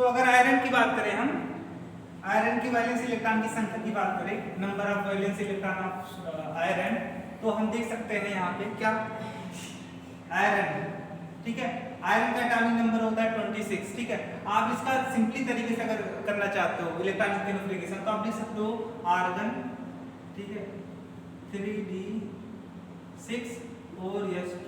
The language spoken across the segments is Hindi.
तो अगर आयरन की बात करें हम, आयरन की वैलेंस इलेक्ट्रॉन की संख्या की बात करें, number of valence electron of iron, तो हम देख सकते हैं यहाँ पे क्या आयरन, ठीक है, आयरन का एटॉमिक नंबर होता है 26, ठीक है। आप इसका सिंपली तरीके से अगर करना चाहते हो इलेक्ट्रॉनिक केमिफिकेशन तो आप लिख सकते हो आर्गन, ठीक है, 3d6 4s2,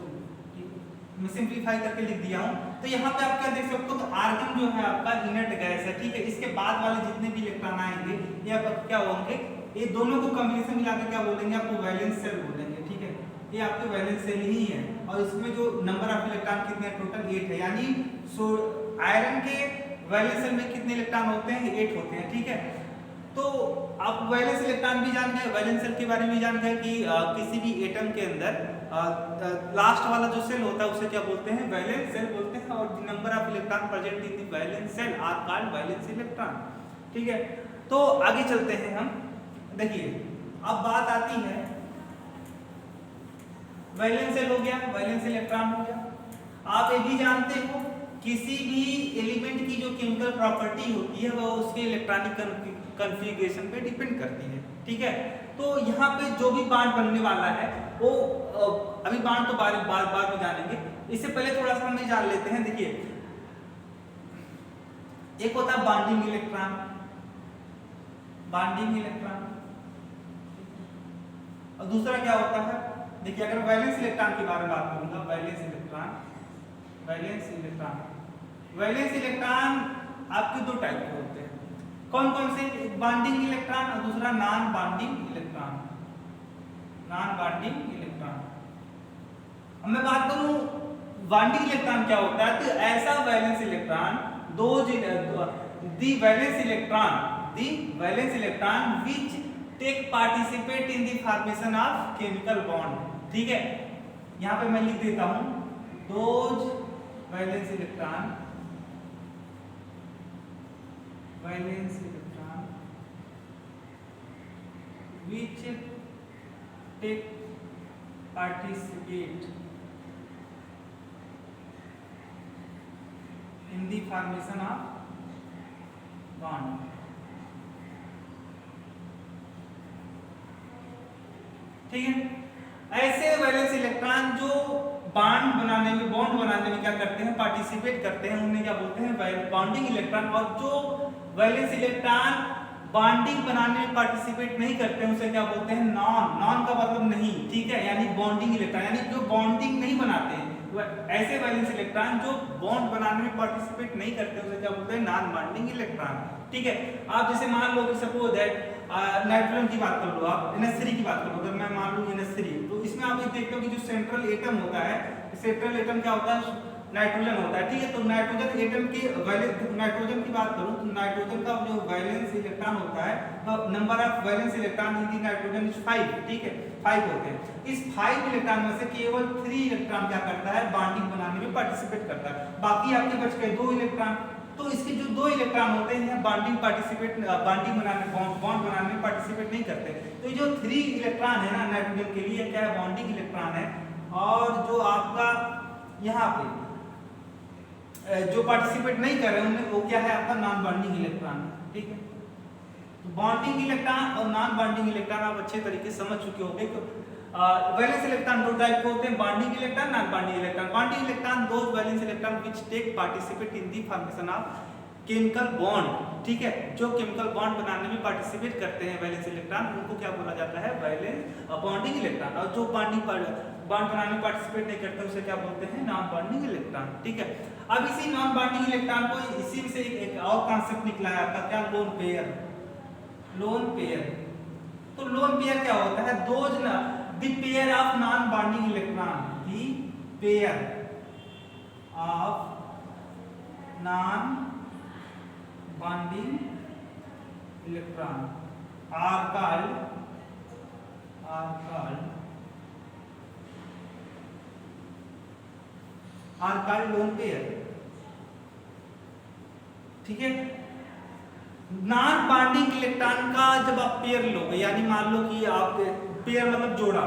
मैं सिंपलीफाई करके लिख दिया हूं। तो यहाँ पे आप क्या देख सकते हो कि आर्गन जो है आपका इनर्ट गैस है, ठीक है। इसके बाद वाले जितने भी इलेक्ट्रॉन आएंगे ये आपका क्या होंगे, ये दोनों को कॉम्बिनेशन मिलाकर क्या बोलेंगे, आपको वैलेंस सेल बोलेंगे, ठीक है। ये आपके वैलेंस सेल ही है और इसमें जो नंबर ऑफ इलेक्ट्रॉन कितने टोटल 8 है, यानी आयरन के वैलेंस सेल में कितने इलेक्ट्रॉन होते हैं, 8 होते हैं, ठीक है। तो आप वैलेंस इलेक्ट्रॉन भी जान गए, वैलेंस सेल के बारे में जान गए कि किसी भी एटम के अंदर लास्ट वाला जो सेल होता है उसे क्या बोलते हैं, वैलेंस सेल बोलते हैं, और number of electron present in the valence shell are called valence electron, ठीक है। तो आगे चलते हैं हम, देखिए अब बात आती है वैलेंस सेल हो गया, वैलेंस इलेक्ट्रॉन हो गया। आप ये भी जानते हो किसी भी एलिमेंट की जो केमिकल प्रॉपर्टी होती है वो उसके इलेक्ट्रॉनिक कॉन्फ़िगरेशन पे डिपेंड करती है, ठीक है। तो यहाँ पे जो भी बॉन्ड बनने वाला है वो अभी बॉन्ड तो बाद में जानेंगे, इससे पहले थोड़ा सा हम ये जान लेते हैं। देखिए एक होता है बॉन्डिंग इलेक्ट्रॉन, बॉन्डिंग इलेक्ट्रॉन, और दूसरा क्या होता है, देखिए अगर वैलेंस इलेक्ट्रॉन के बारे में बात करूंगा, valence electron, valence electron, valence electron आपके दो टाइप के होते हैं, कौन कौन से, बॉन्डिंग इलेक्ट्रॉन और दूसरा non bonding electron, non bonding electron. अब मैं बात करूं बॉन्डिंग इलेक्ट्रॉन क्या होता है, तो ऐसा valence electron the valence electron which take participate in the formation of chemical bond, ठीक है। यहाँ पे मैं लिख देता हूं those valence electron which take participate in the formation of bond, ठीक है। ऐसे वैलेंस इलेक्ट्रॉन जो बॉन्ड बनाने में, बॉन्ड बनाने में क्या करते हैं, पार्टिसिपेट करते हैं, उन्हें क्या बोलते हैं, बॉन्डिंग इलेक्ट्रॉन। और जो वैलेंस इलेक्ट्रॉन बॉन्डिंग बनाने में पार्टिसिपेट नहीं करते हैं उसे क्या बोलते हैं, नॉन, नॉन का मतलब नहीं, ठीक है, यानी बॉन्डिंग इलेक्ट्रॉन, यानी जो बॉन्डिंग नहीं बनाते हैं, ऐसे वैलेंस इलेक्ट्रॉन जो बॉन्ड बनाने में पार्टिसिपेट नहीं करते उसे क्या बोलते हैं, नॉन बॉन्डिंग इलेक्ट्रॉन, ठीक है। आप जैसे मान लो कि सपोज दैट नाइट्रोजन की बात कर लो, आप NH3 की बात कर लो, अगर मैं मान लूं NH3, तो इसमें आप ये देखते हो कि जो सेंट्रल एटम होता है, सेंट्रल एटम क्या होता है, नाइट्रोजन होता है, ठीक है। तो नाइट्रोजन एटम के नाइट्रोजन की बात करूं तो नाइट्रोजन का जो वैलेंस इलेक्ट्रॉन होता है, तो number of valence electron in the nitrogen is 5, ठीक है, 5 होते हैं। इस 5 इलेक्ट्रॉन में से केवल 3 इलेक्ट्रॉन क्या करता है, बॉन्डिंग बनाने में पार्टिसिपेट करता है, बाकी आपके बच गए 2 इलेक्ट्रॉन। तो इसके जो 2 इलेक्ट्रॉन होते हैं बॉन्डिंग बनाने, बॉन्ड बनाने में पार्टिसिपेट नहीं करते। तो ये जो 3 इलेक्ट्रॉन है ना नाइट्रोजन के लिए क्या है, बॉन्डिंग इलेक्ट्रॉन है, और जो आपका यहाँ पे जो पार्टिसिपेट नहीं कर रहे हैं उनमें वो क्या है, आपका नॉन बॉन्डिंग इलेक्ट्रॉन, ठीक है। तो बॉन्डिंग इलेक्ट्रॉन और नॉन बॉन्डिंग इलेक्ट्रॉन आप अच्छे तरीके से समझ चुके होंगे। वैलेंस इलेक्ट्रॉन दो टाइप के होते हैं, bonding electron, non bonding electron. Bonding electron those valence electron which take participate in the formation of chemical bond, ठीक है, जो केमिकल बॉन्ड बनाने में पार्टिसिपेट करते हैं वैलेंस इलेक्ट्रॉन, उनको क्या बोला जाता है, वैलेंस बॉन्डिंग इलेक्ट्रॉन। और जो बॉन्ड बनाने में पार्टिसिपेट नहीं करते उसे क्या बोलते हैं, नॉन बॉन्डिंग इलेक्ट्रॉन, ठीक है। अब इसी नॉन बॉन्डिंग इलेक्ट्रॉन को इसी से एक और कॉन्सेप्ट निकला है आपका, क्या, लोन पेयर, लोन पेयर। तो लोन पेयर क्या होता है, दोज ना the pair of non bonding electron, the pair of non bonding electron are called lone pair, ठीक है। नॉन बॉन्डिंग इलेक्ट्रॉन का जब आप पेयर लोगे, यानी मान लो कि आप पेयर मतलब जोड़ा,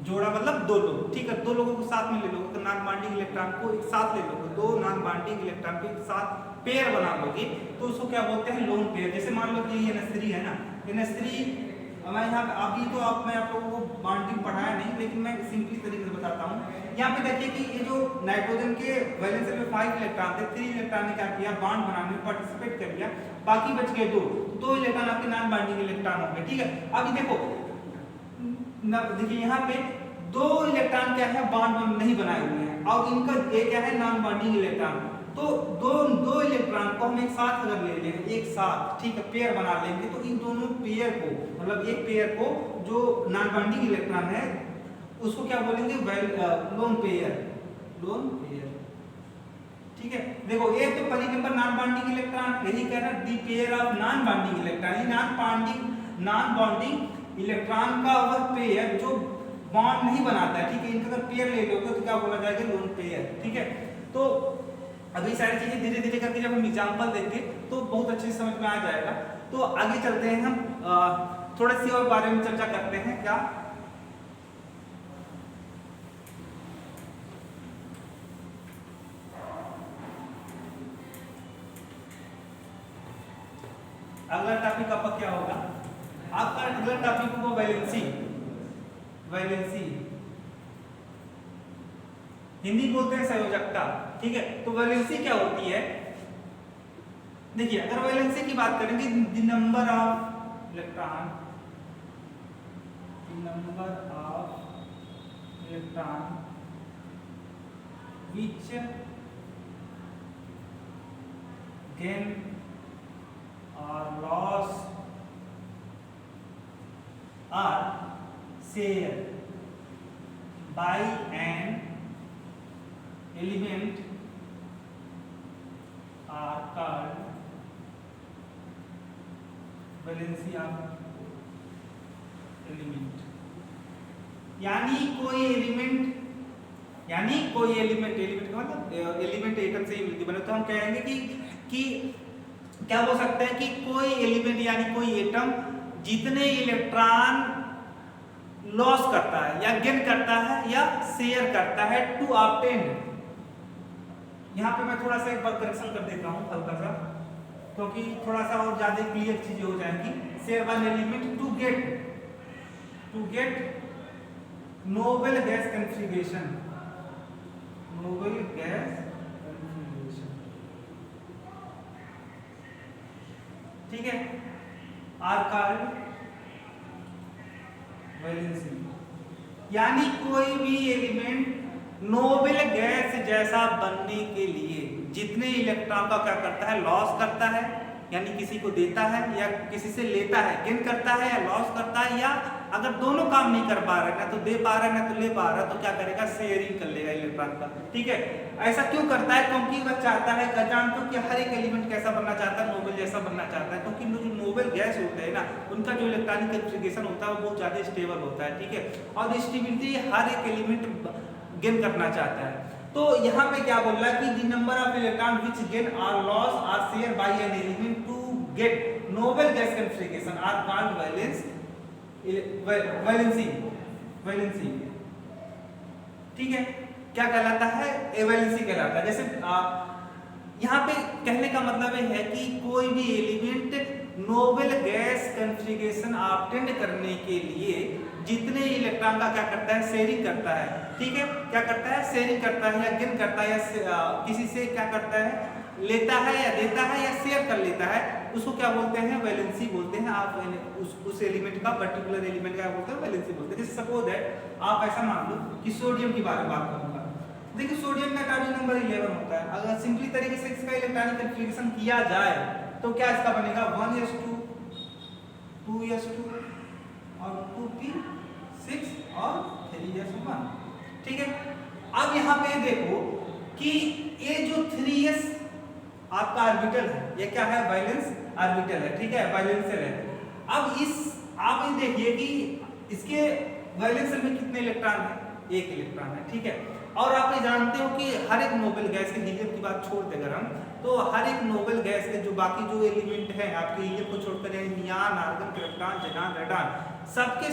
जोड़ा मतलब दो लोग, ठीक है, दो लोगों को साथ में ले लोगे तो नॉन बॉन्डिंग इलेक्ट्रॉन को एक साथ ले लोगे, दो नॉन बॉन्डिंग इलेक्ट्रॉन को एक साथ पेयर बना लोगे तो उसको क्या बोलते हैं, लोन पेयर। जैसे मान लो कि ये NH3 है ना, NH3 मैं यहाँ पे अभी तो मैं आप लोगों को बॉन्डिंग पढ़ाया नहीं, लेकिन मैं सिंपली तरीके से बताता हूँ। यहाँ पे देखिए कि ये जो नाइट्रोजन के वैलेंस में 5 इलेक्ट्रॉन थे, 3 इलेक्ट्रॉन ने क्या किया, बॉन्ड बनाने में पार्टिसिपेट कर लिया, बाकी बच गए दो इलेक्ट्रॉन आपके नॉन बॉन्डिंग इलेक्ट्रॉन हो गए, ठीक है। अभी देखो देखिए यहाँ पे 2 इलेक्ट्रॉन क्या है, बॉन्ड नहीं बनाए हुए हैं और इनका ये क्या है, नॉन बॉन्डिंग इलेक्ट्रॉन। तो दो इलेक्ट्रॉन को हम एक साथ अगर ले लेंगे, एक साथ, ठीक है, पेयर बना लेंगे तो इन दोनों पेयर को, मतलब एक पेयर को जो नॉन बॉन्डिंग इलेक्ट्रॉन है उसको क्या बोलेंगे, लोन पेयर, लोन पेयर, ठीक है। देखो ये तो पहली नंबर नॉन बॉन्डिंग इलेक्ट्रॉन, यही कह रहा है the pair of non bonding electron, ये नॉन बॉन्डिंग इलेक्ट्रॉन का वह पेयर जो बॉन्ड नहीं बनाता है, ठीक है। इनका अगर पेयर ले लोगे तो क्या बोला जाएगा, लोन पेयर, ठीक है। तो अभी सारी चीजें धीरे धीरे करके जब हम एग्जांपल देंगे तो बहुत अच्छे से समझ में आ जाएगा। तो आगे चलते हैं, हम थोड़ा सी और बारे में चर्चा करते हैं। क्या अगला टॉपिक आपका क्या होगा, आपका अगला टॉपिक होगा वैलेंसी। वैलेंसी हिंदी बोलते हैं संयोजकता, ठीक है। तो वैलेंसी क्या होती है, देखिए अगर वैलेंसी की बात करेंगे, the number of electron, which gain or loss are shared by an element are called valency of element. यानी कोई एलिमेंट का मतलब एलिमेंट एटम से ही मिलती बने, तो हम कहेंगे कि क्या हो सकता है कि कोई एलिमेंट यानी कोई एटम जितने इलेक्ट्रॉन लॉस करता है या गेन करता है या शेयर करता है टू ऑब्टेन। यहाँ पे मैं थोड़ा सा एक बार करेक्शन कर देता हूँ हल्का सा, क्योंकि थोड़ा सा और ज्यादा क्लियर चीजें हो जाएंगी। Share one element to get noble gas configuration, ठीक है, आर कॉल्ड वैलेंसी। यानी कोई भी एलिमेंट नोबल गैस जैसा बनने के लिए जितने इलेक्ट्रॉन का क्या करता है, लॉस करता है, यानी किसी को देता है या किसी से लेता है, गेन करता है या लॉस करता है, या अगर दोनों काम नहीं कर पा रहे, ना तो दे पा रहा है ना तो ले पा रहा है, तो क्या करेगा, शेयरिंग कर लेगा इलेक्ट्रॉन का, ठीक है। ऐसा क्यों करता है, क्योंकि वह चाहता है, जानते हो कि हर एक एलिमेंट कैसा बनना चाहता है, नोबल जैसा बनना चाहता है, क्योंकि जो नोबल गैस होते हैं ना, उनका जो इलेक्ट्रॉनिक कॉन्फ़िगरेशन होता है वो बहुत ज्यादा स्टेबल होता है, ठीक है, और स्टेबिलिटी हर एक एलिमेंट गेन करना चाहता है। तो यहाँ पे क्या बोल रहा है कि the number of electron which gain और loss are share by an element to get noble gas configuration are called valency, ठीक है। क्या कहलाता है, वैलेंसी कहलाता है। जैसे यहाँ पे कहने का मतलब ये है कि कोई भी element Nobel gas configuration obtain करने के लिए जितने इलेक्ट्रॉन का क्या करता है, शेयरिंग करता है, ठीक है, क्या करता है, शेयरिंग करता है या गेन करता है या किसी से क्या करता है, लेता है या देता है या शेयर कर लेता है, उसको क्या बोलते हैं, वैलेंसी बोलते हैं। आप उस एलिमेंट का, पर्टिकुलर एलिमेंट का बोलते हैं वैलेंसी बोलते हैं। जैसे सपोज है, आप ऐसा मान लो कि सोडियम की बारे में बात करूंगा। देखिए सोडियम का एटॉमिक नंबर 11 होता है। अगर सिंपली तरीके से इसका इलेक्ट्रॉनिक कॉन्फ़िगरेशन किया जाए तो क्या इसका बनेगा, 1s2 2s2 और 2p6 और 3s1, ठीक है। अब यहाँ पे देखो कि ये जो 3s आपका ऑर्बिटल है, ये क्या है, वैलेंस ऑर्बिटल है, ठीक है, वैलेंसर है। अब आप ये देखिए कि इसके वैलेंसर में कितने इलेक्ट्रॉन है, 1 इलेक्ट्रॉन है, ठीक है। और आप ये जानते हो कि हर एक नोबल गैस के, हीलियम की बात छोड़ दें अगर हम, तो हर एक नोबल गैस के जो बाकी जो एलिमेंट है आपके हीलियम को छोड़कर, नियान, आर्गन, क्रिप्टॉन, ज़ेनॉन, रेडॉन, सबके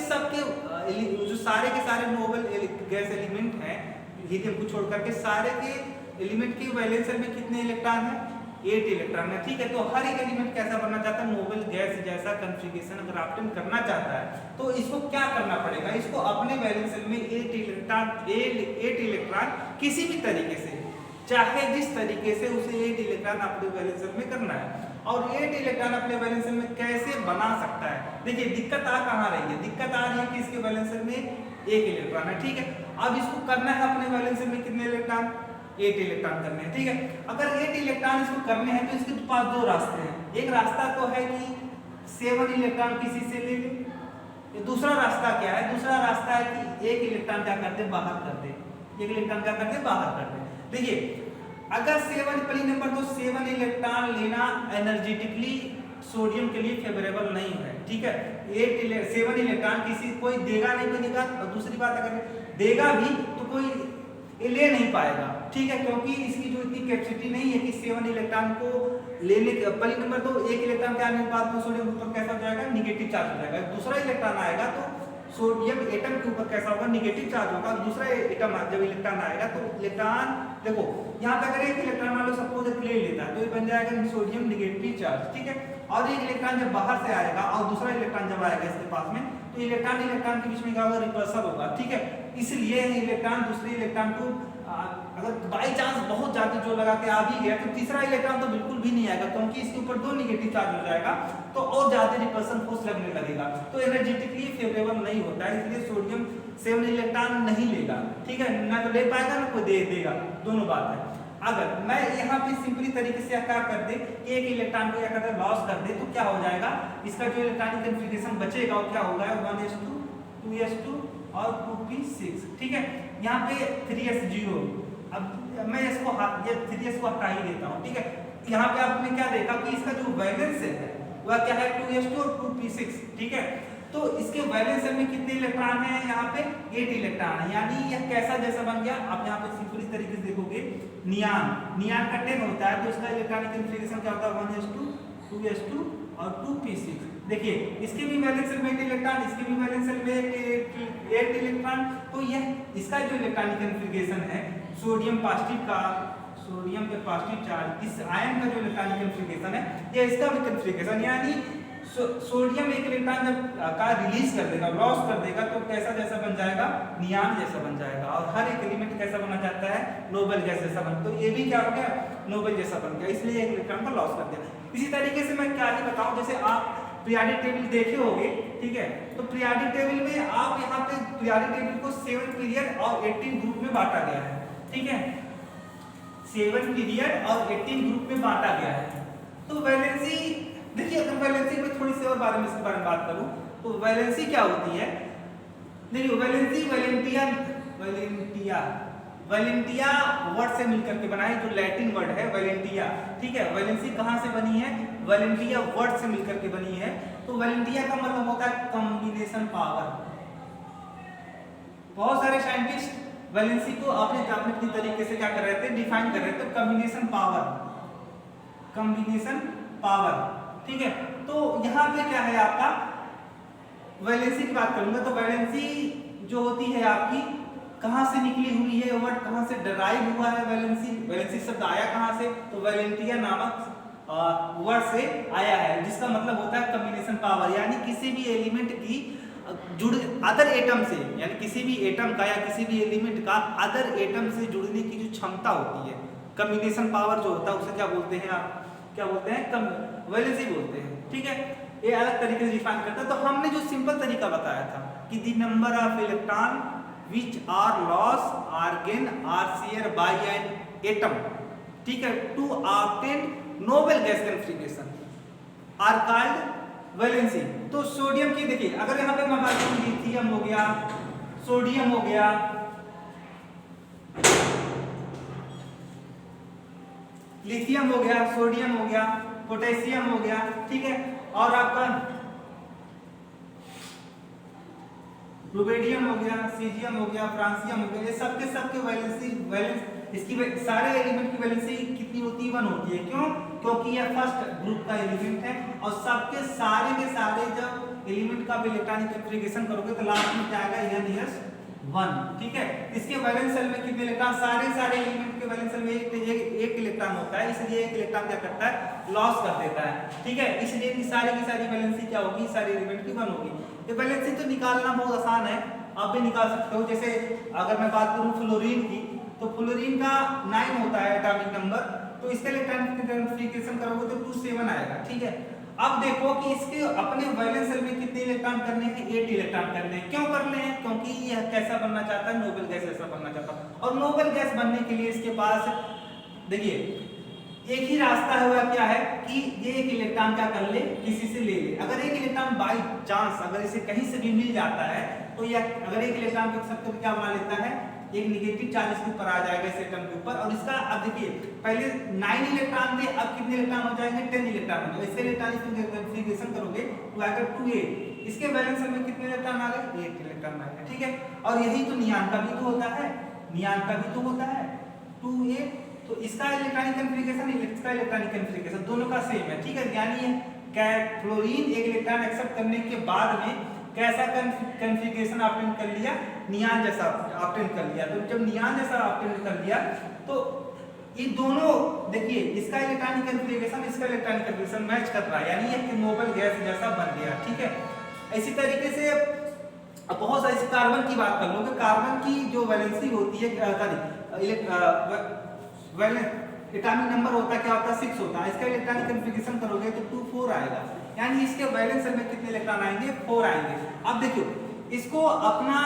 जो सारे के सारे नोबल गैस एलिमेंट हैं हीलियम को छोड़ करके सारे के एलिमेंट के वैलेंस शेल में कितने इलेक्ट्रॉन है? 8 इलेक्ट्रॉन है। ठीक है, तो हर एक एलिमेंट कैसा बनना चाहता है? नोबल गैस जैसा कॉन्फ़िगरेशन अगर ऑब्टेन करना चाहता है तो इसको क्या करना पड़ेगा? इसको अपने वैलेंस शेल में 8 इलेक्ट्रॉन किसी भी तरीके से, चाहे जिस तरीके से उसे 8 इलेक्ट्रॉन अपने वैलेंस शेल में करना है। और 8 इलेक्ट्रॉन अपने वैलेंस शेल में कैसे बना सकता है? देखिए दिक्कत आ कहाँ रही है? दिक्कत आ रही है कि इसके वैलेंस शेल में 1 इलेक्ट्रॉन है। ठीक है, अब इसको करना है अपने वैलेंस शेल में कितने इलेक्ट्रॉन? 8 इलेक्ट्रॉन करने हैं। ठीक है, अगर 8 इलेक्ट्रॉन इसको करने हैं तो इसके पास दो रास्ते हैं। एक रास्ता तो है कि 7 इलेक्ट्रॉन किसी से ले ले। दूसरा रास्ता क्या है? दूसरा रास्ता है कि 1 इलेक्ट्रॉन क्या कर दे? बाहर कर दे। 1 इलेक्ट्रॉन क्या कर दे? बाहर कर दे। देखिए अगर 7 पहली नंबर तो 7 इलेक्ट्रॉन लेना एनर्जेटिकली सोडियम के लिए फेवरेबल नहीं है। ठीक है, 7 इलेक्ट्रॉन किसी कोई देगा नहीं, कोई देगा। और दूसरी बात अगर देगा भी तो कोई ले नहीं पाएगा। ठीक है, क्योंकि इसकी जो इतनी कैपेसिटी नहीं है कि 7 इलेक्ट्रॉन को लेने के पहली नंबर तो 1 इलेक्ट्रॉन के आने के बाद में सोडियम के ऊपर कैसा हो जाएगा? निगेटिव चार्ज हो जाएगा। दूसरा इलेक्ट्रॉन आएगा तो सोडियम एटम के ऊपर कैसा होगा? निगेटिव चार्ज होगा। दूसरा एटम जब इलेक्ट्रॉन आएगा तो इलेक्ट्रॉन देखो यहाँ पे अगर 1 इलेक्ट्रॉन मान लो सपोज ले लेता है तो ये बन जाएगा सोडियम निगेटिव चार्ज। ठीक है, और 1 इलेक्ट्रॉन जब बाहर से आएगा और दूसरा इलेक्ट्रॉन जब आएगा इसके पास में तो इलेक्ट्रॉन के बीच में क्या होगा? रिपल्सन होगा। ठीक है, इसलिए इलेक्ट्रॉन दूसरे इलेक्ट्रॉन को अगर बाई चांस बहुत ज्यादा जो लगा के आ भी गया तो तीसरा इलेक्ट्रॉन तो बिल्कुल भी नहीं आएगा, क्योंकि इसके ऊपर 2 निगेटिव चार्ज हो जाएगा तो और ज्यादा रिपल्सन फोर्स लगने लगेगा, तो एनर्जेटिकली फेवरेबल नहीं होता है। इसलिए सोडियम 7 इलेक्ट्रॉन नहीं लेगा। ठीक है, ना तो ले पाएगा ना कोई दे देगा, दोनों बात है। अगर मैं यहाँ पे सिंपली तरीके से क्या कर दे कि 1 इलेक्ट्रॉन को क्या कर दे? लॉस कर दे, तो क्या हो जाएगा? इसका जो इलेक्ट्रॉनिक कॉन्फ़िगरेशन बचेगा वो क्या होगा? 1s2 2s2 और 2p6। ठीक है, यहाँ पे 3s0। अब मैं इसको ये 3s को हटा ही देता हूँ। ठीक है, यहाँ पे आपने क्या देखा कि इसका जो वैलेंस है वह क्या है? 2s2 और 2p6। ठीक है, तो इसके वैलेंस में कितने इलेक्ट्रॉन हैं? यहाँ पे 8 इलेक्ट्रॉन है। यानी यह कैसा जैसा बन गया? आप यहाँ पे सिंपली तरीके से देखोगे नियान का 10 होता है तो इसका इलेक्ट्रॉनिक कॉन्फ़िगरेशन क्या होता है? 1s2 2s2 और 2p6। देखिए इसके भी वैलेंस में 8 इलेक्ट्रॉन, इसके भी वैलेंस में 8 इलेक्ट्रॉन। तो यह इसका जो इलेक्ट्रॉनिक कॉन्फ़िगरेशन है सोडियम पे पॉजिटिव चार्ज, इस आयन का जो इलेक्ट्रॉनिक कॉन्फ़िगरेशन है ये इसका भी कॉन्फ़िगरेशन, यानी सोडियम 1 इलेक्ट्रॉन जब का रिलीज कर देगा, लॉस कर देगा तो कैसा जैसा बन जाएगा? नियान जैसा बन जाएगा। और हर एक एलिमेंट कैसा बनना चाहता है? नोबल गैस जैसा बन। तो ये भी क्या हो गया? नोबल जैसा बन गया, इसलिए 1 इलेक्ट्रॉन को लॉस कर दिया। इसी तरीके से मैं क्या ही बताऊं, जैसे आप पीरियोडिक टेबल देखे होंगे। ठीक है, तो पीरियोडिक टेबल में आप यहाँ पे पीरियोडिक टेबल को 7 पीरियड और 18 ग्रुप में बांटा गया है। ठीक है, 7 पीरियड और 18 ग्रुप में बांटा गया है। तो वैलेंसी देखिए, अगर वैलेंसी में थोड़ी सी और बारे में इसके बारे में बात करूं तो वैलेंसी क्या होती है? देखिए वैलेंसी वैलेंटिया वर्ड से मिलकर के बना है, जो लैटिन वर्ड है वैलेंटिया। ठीक है, वैलेंसी कहाँ से बनी है? वैलेंटिया वर्ड से मिलकर के बनी है। तो वैलेंटिया का मतलब होता है कॉम्बिनेशन पावर। बहुत सारे साइंटिस्ट वैलेंसी को अपने तरीके से क्या कर रहे थे? डिफाइन कर रहे थे, कॉम्बिनेशन पावर। ठीक है, तो यहाँ पे क्या है आपका? वैलेंसी की बात करूंगा तो वैलेंसी जो होती है आपकी कहाँ से निकली हुई है? वर्ड कहाँ से डराइव हुआ है? वैलेंसी शब्द आया कहाँ से? तो वैलेंटिया नामक वर्ड से आया है, जिसका मतलब होता है कॉम्बिनेशन पावर, यानी किसी भी एलिमेंट की अदर एटम से, यानी किसी भी एटम का या किसी भी एलिमेंट का अदर एटम से जुड़ने की जो क्षमता होती है, कॉम्बिनेशन पावर जो होता है उसे क्या बोलते हैं? आप क्या बोलते हैं? वैलेंसी बोलते हैं। ठीक है, ये अलग तरीके से डिफाइन करता है। तो हमने जो सिंपल तरीका बताया था कि the number of electron which are loss or gain or share by an atom, ठीक है, to obtain noble gas configuration are called valency. तो सोडियम की देखिए, अगर यहाँ पे मैं बात करूं लिथियम हो गया, सोडियम हो गया, लिथियम हो गया, सोडियम हो गया, पोटेशियम हो गया। ठीक है, और आपका रुबिडियम हो गया, सीजियम हो गया, फ्रांसियम हो गया, ये सबके वैलेंस इसकी सारे एलिमेंट की वैलेंसी कितनी होती है? 1 होती है। क्यों? क्योंकि यह फर्स्ट ग्रुप का एलिमेंट है और सबके सारे के सारे जब एलिमेंट का भी इलेक्ट्रॉनिक कॉन्फ़िगरेशन करोगे तो लास्ट में क्या आएगा N-1, ठीक है। इसके वैलेंस शेल में कितने इलेक्ट्रॉन, सारे एलिमेंट के वैलेंस शेल में एक इलेक्ट्रॉन होता है, इसलिए एक इलेक्ट्रॉन क्या करता है, लॉस कर देता है, ठीक है। इसलिए की सारी वैलेंसी क्या होगी, सारे एलिमेंट की 1 होगी। ये वैलेंसी तो निकालना बहुत आसान है, आप भी निकाल सकते हो। जैसे अगर मैं बात करूं फ्लोरीन की, तो फ्लोरीन का 9 होता है एटॉमिक नंबर, तो इसके इलेक्ट्रॉनिक कॉन्फ़िगरेशन करोगे तो 27 आएगा, ठीक है। अब देखो कि इसके अपने वैलेंस शेल में कितने इलेक्ट्रॉन करने हैं, 8 इलेक्ट्रॉन करने हैं। क्यों करने हैं, क्योंकि यह कैसा बनना चाहता है, नोबल गैस जैसा बनना चाहता है। और नोबल गैस बनने के लिए इसके पास देखिए एक ही रास्ता है, वह क्या है कि ये एक इलेक्ट्रॉन क्या कर ले, किसी से ले ले। अगर एक इलेक्ट्रॉन बाई चांस अगर इसे कहीं से भी मिल जाता है तो यह अगर एक इलेक्ट्रॉन के साथ तो क्या बना लेता है, एक नेगेटिव चार्ज इसके ऊपर आ जाएगा इस एटम के ऊपर। और इसका अब देखिए पहले 9 इलेक्ट्रॉन थे, अब कितने इलेक्ट्रॉन हो जाएंगे, 10 इलेक्ट्रॉन हो जाएंगे। इससे इलेक्ट्रॉनिक कॉन्फ़िगरेशन करोगे तो आएगा 2a। इसके वैलेंस शेल में कितने इलेक्ट्रॉन आ गए, 8 इलेक्ट्रॉन आ गए, ठीक है। और यही तो नियान का भी तो होता है, नियान का भी तो होता है 2a। तो इसका इलेक्ट्रॉनिक कॉन्फ़िगरेशन, इसका इलेक्ट्रॉनिक कॉन्फ़िगरेशन दोनों का सेम है, ठीक है। यानी क्या फ्लोरीन एक इलेक्ट्रॉन एक्सेप्ट करने के बाद में कैसा कॉन्फ़िगरेशन ऑब्टेन कर लिया, नियान जैसा ऑब्टेन कर लिया। तो जब नियान जैसा ऑब्टेन कर लिया तो ये दोनों देखिए इसका इलेक्ट्रॉनिक कॉन्फ़िगरेशन इसका इलेक्ट्रॉनिक कॉन्फ़िगरेशन मैच कर रहा है, यानी ये नोबल गैस जैसा बन गया, ठीक है। इसी तरीके से अब बहुत सारे कार्बन की बात कर लो कि कार्बन की जो वैलेंसी होती है, एटॉमिक नंबर होता है क्या होता है, 6 होता है। इसका इलेक्ट्रॉनिक कॉन्फ़िगरेशन करोगे तो 2,4 आएगा, यानी इसके वैलेंस शेल में कितने इलेक्ट्रॉन आएंगे, 4 आएंगे। अब देखो इसको अपना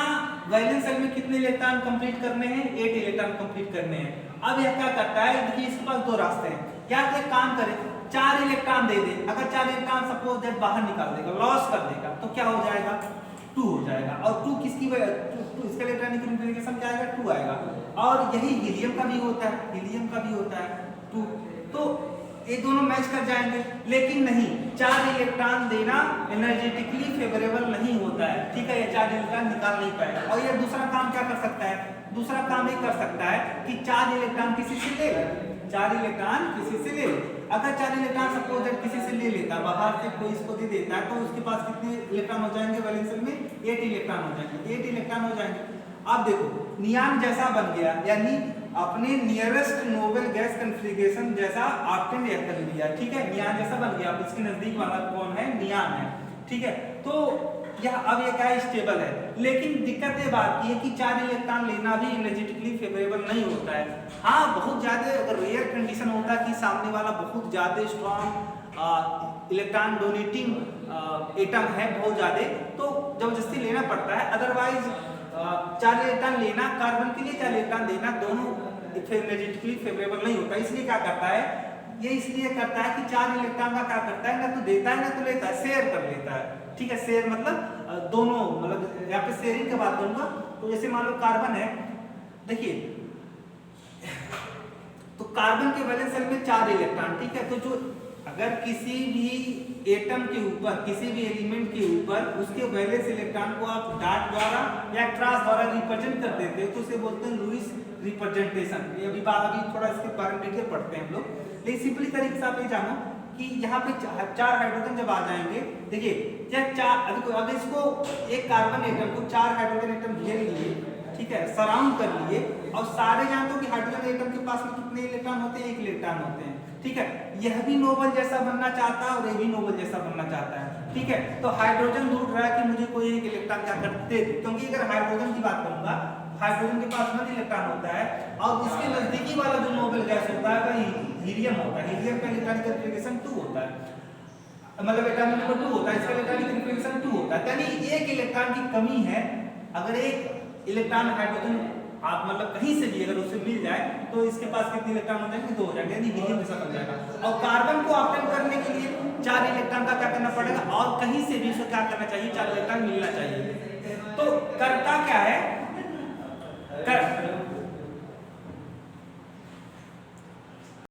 वैलेंस शेल में कितने इलेक्ट्रॉन कंप्लीट करने हैं, 8 इलेक्ट्रॉन कंप्लीट करने हैं। अब यह क्या करता है, देखिए इसके पास 2 रास्ते हैं, या तो एक काम करे 4 इलेक्ट्रॉन दे दे। अगर 4 इलेक्ट्रॉन सपोज दैट बाहर निकाल देगा, लॉस कर देगा, तो क्या हो जाएगा, 2 हो जाएगा। और 2 किसकी इसका इलेक्ट्रॉनिक कॉन्फ़िगरेशन क्या आएगा, 2 आएगा। और यही हीलियम का भी होता है, हीलियम का भी होता है 2। तो ये दोनों मैच कर जाएंगे, लेकिन नहीं, 4 इलेक्ट्रॉन देना एनर्जेटिकली फेवरेबल नहीं होता है, ठीक है। ये 4 इलेक्ट्रॉन निकाल नहीं पाएगा। और ये दूसरा काम क्या कर सकता है, दूसरा काम ये कर सकता है कि 4 इलेक्ट्रॉन किसी से ले ले, 4 इलेक्ट्रॉन किसी से ले ले। अगर 4 इलेक्ट्रॉन सपोज दैट किसी से ले लेता, बाहर से कोई इसको दे देता है, तो उसके पास कितने इलेक्ट्रॉन हो जाएंगे वैलेंस शेल में, 8 इलेक्ट्रॉन हो जाएंगे, 8 इलेक्ट्रॉन हो जाएंगे। अब देखो नियान जैसा बन गया, यानी अपने नियरेस्ट नोबल गैस कॉन्फ़िगरेशन जैसा ऑब्टेन कर लिया, ठीक है। नियान जैसा बन गया। अब इसके नजदीक वाला कौन है, नियान है, ठीक है। तो यह अब ये क्या है, स्टेबल है। लेकिन दिक्कत ये बात की है कि 4 इलेक्ट्रॉन लेना भी एनर्जेटिकली फेवरेबल नहीं होता है। हाँ, बहुत ज्यादा अगर रेयर कंडीशन होता है कि सामने वाला बहुत ज्यादा स्ट्रॉन्ग इलेक्ट्रॉन डोनेटिंग एटम है बहुत ज्यादा, तो जबरदस्ती लेना पड़ता है। अदरवाइज 4 इलेक्ट्रॉन लेना, कार्बन के लिए 4 इलेक्ट्रॉन देना, दोनों एनर्जेटिकली फेवरेबल नहीं होता। इसलिए क्या करता है, ये इसलिए करता है कि 4 इलेक्ट्रॉन का क्या करता है, ना तो देता है ना तो लेता है, शेयर कर लेता है, ठीक है। शेयर मतलब दोनों, मतलब यहाँ पे शेयरिंग की बात करूंगा। तो जैसे मान लो कार्बन है, देखिए तो कार्बन के वैलेंस शेल में 4 इलेक्ट्रॉन, ठीक है। तो जो अगर किसी भी एटम के ऊपर, किसी भी एलिमेंट के ऊपर उसके वैलेंस इलेक्ट्रॉन को आप डॉट द्वारा या क्रॉस द्वारा रिप्रेजेंट कर देते हो तो उसे बोलते हैं लुईस रिप्रेजेंटेशन। ये अभी थोड़ा इसके बारे में डिटेल पढ़ते हैं हम लोग, लेकिन सिंपली तरीके से आप ये जानो कि यहाँ पे 4 हाइड्रोजन जब आ जाएंगे, देखिए अगर इसको एक कार्बन एटम को 4 हाइड्रोजन एटम घेर लिए, ठीक है, सराउंड कर लिए, और सारे जानते हो कि हाइड्रोजन एटम के पास में कितने इलेक्ट्रॉन होते हैं, 1 इलेक्ट्रॉन होते हैं, ठीक है। यह भी नोबल जैसा बनना चाहता है और यह भी नोबल जैसा बनना चाहता है, ठीक है। तो हाइड्रोजन ढूंढ रहा है कि मुझे कोई एक इलेक्ट्रॉन क्या करते थे, क्योंकि अगर हाइड्रोजन की बात करूंगा, हाइड्रोजन के पास 1 इलेक्ट्रॉन होता है, और इसके नजदीकी वाला जो नोबल गैस होता है वह हीलियम होता है। हीलियम का इलेक्ट्रॉनिक कॉन्फ़िगरेशन 2 होता है, मतलब एटॉमिक नंबर 2 होता है, इसका इलेक्ट्रॉनिक कॉन्फ़िगरेशन 2 होता है। यानी 1 इलेक्ट्रॉन की कमी है। अगर 1 इलेक्ट्रॉन हाइड्रोजन आप मतलब कहीं से भी अगर उसे मिल जाए तो इसके पास कितने इलेक्ट्रॉन हो जाएंगे, 2 हो जाएंगे, यानी हीलियम जैसा बन जाएगा। और कार्बन को ऑब्टेन करने के लिए 4 इलेक्ट्रॉन का क्या करना पड़ेगा, और कहीं से भी उसे क्या करना चाहिए, 4 इलेक्ट्रॉन मिलना चाहिए। तो करता क्या है,